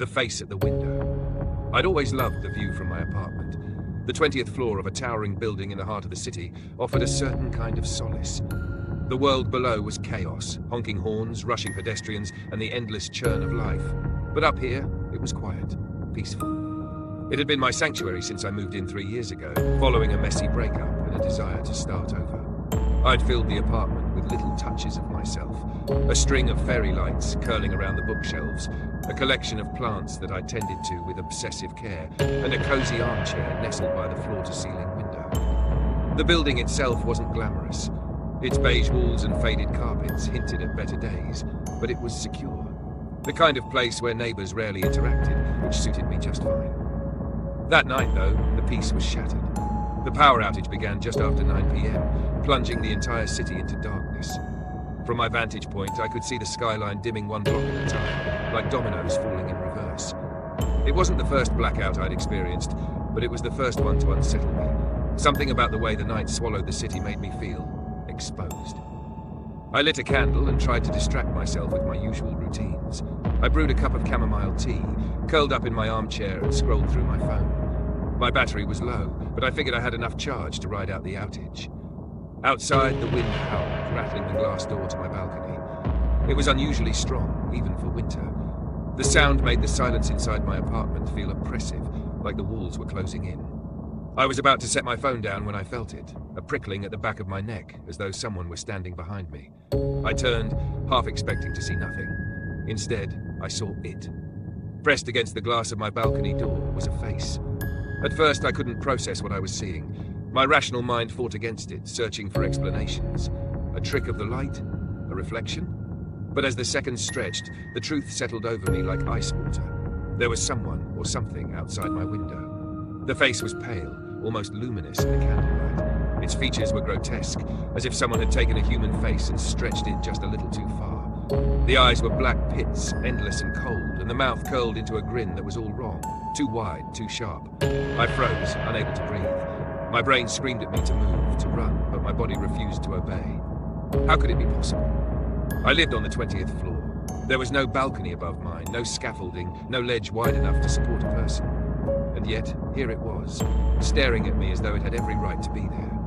The face at the window. I'd always loved the view from my apartment. The 20th floor of a towering building in the heart of the city offered a certain kind of solace. The world below was chaos, honking horns, rushing pedestrians, and the endless churn of life. But up here, it was quiet, peaceful. It had been my sanctuary since I moved in 3 years ago, following a messy breakup and a desire to start over. I'd filled the apartment with little touches of myself, a string of fairy lights curling around the bookshelves, a collection of plants that I tended to with obsessive care, and a cozy armchair nestled by the floor-to-ceiling window. The building itself wasn't glamorous. Its beige walls and faded carpets hinted at better days, but it was secure. The kind of place where neighbors rarely interacted, which suited me just fine. That night, though, the peace was shattered. The power outage began just after 9 p.m., plunging the entire city into darkness. From my vantage point, I could see the skyline dimming one block at a time, like dominoes falling in reverse. It wasn't the first blackout I'd experienced, but it was the first one to unsettle me. Something about the way the night swallowed the city made me feel exposed. I lit a candle and tried to distract myself with my usual routines. I brewed a cup of chamomile tea, curled up in my armchair and scrolled through my phone. My battery was low, but I figured I had enough charge to ride out the outage. Outside, the wind howled, rattling the glass door to my balcony. It was unusually strong, even for winter. The sound made the silence inside my apartment feel oppressive, like the walls were closing in. I was about to set my phone down when I felt it, a prickling at the back of my neck, as though someone were standing behind me. I turned, half expecting to see nothing. Instead, I saw it. Pressed against the glass of my balcony door was a face. At first, I couldn't process what I was seeing. My rational mind fought against it, searching for explanations. A trick of the light? A reflection? But as the seconds stretched, the truth settled over me like ice water. There was someone or something outside my window. The face was pale, almost luminous in the candlelight. Its features were grotesque, as if someone had taken a human face and stretched it just a little too far. The eyes were black pits, endless and cold, and the mouth curled into a grin that was all wrong. Too wide, too sharp. I froze, unable to breathe. My brain screamed at me to move, to run, but my body refused to obey. How could it be possible? I lived on the 20th floor. There was no balcony above mine, no scaffolding, no ledge wide enough to support a person. And yet, here it was, staring at me as though it had every right to be there.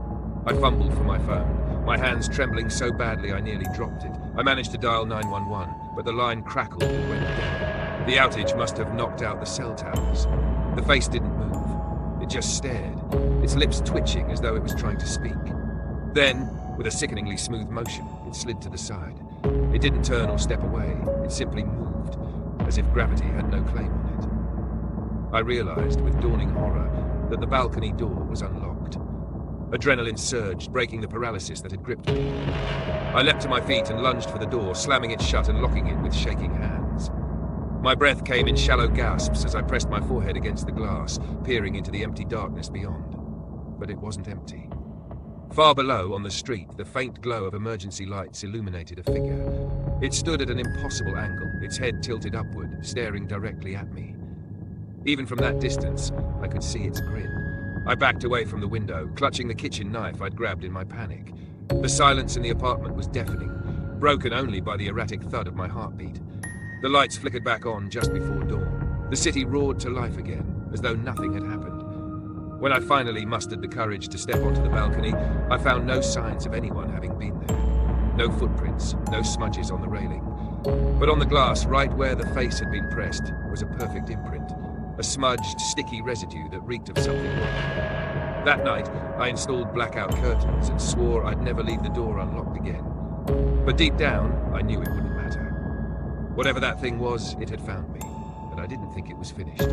I fumbled for my phone, my hands trembling so badly I nearly dropped it. I managed to dial 911, but the line crackled and went dead. The outage must have knocked out the cell towers. The face didn't move. It just stared, its lips twitching as though it was trying to speak. Then, with a sickeningly smooth motion, it slid to the side. It didn't turn or step away. It simply moved, as if gravity had no claim on it. I realized, with dawning horror, that the balcony door was unlocked. Adrenaline surged, breaking the paralysis that had gripped me. I leapt to my feet and lunged for the door, slamming it shut and locking it with shaking hands. My breath came in shallow gasps as I pressed my forehead against the glass, peering into the empty darkness beyond. But it wasn't empty. Far below, on the street, the faint glow of emergency lights illuminated a figure. It stood at an impossible angle, its head tilted upward, staring directly at me. Even from that distance, I could see its grin. I backed away from the window, clutching the kitchen knife I'd grabbed in my panic. The silence in the apartment was deafening, broken only by the erratic thud of my heartbeat. The lights flickered back on just before dawn. The city roared to life again, as though nothing had happened. When I finally mustered the courage to step onto the balcony, I found no signs of anyone having been there. No footprints, no smudges on the railing. But on the glass, right where the face had been pressed, was a perfect imprint. A smudged, sticky residue that reeked of something wrong. That night, I installed blackout curtains and swore I'd never leave the door unlocked again. But deep down, I knew it wouldn't matter. Whatever that thing was, it had found me, and I didn't think it was finished.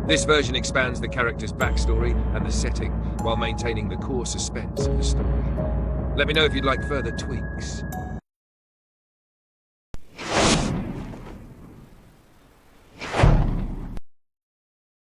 This version expands the character's backstory and the setting, while maintaining the core suspense of the story. Let me know if you'd like further tweaks.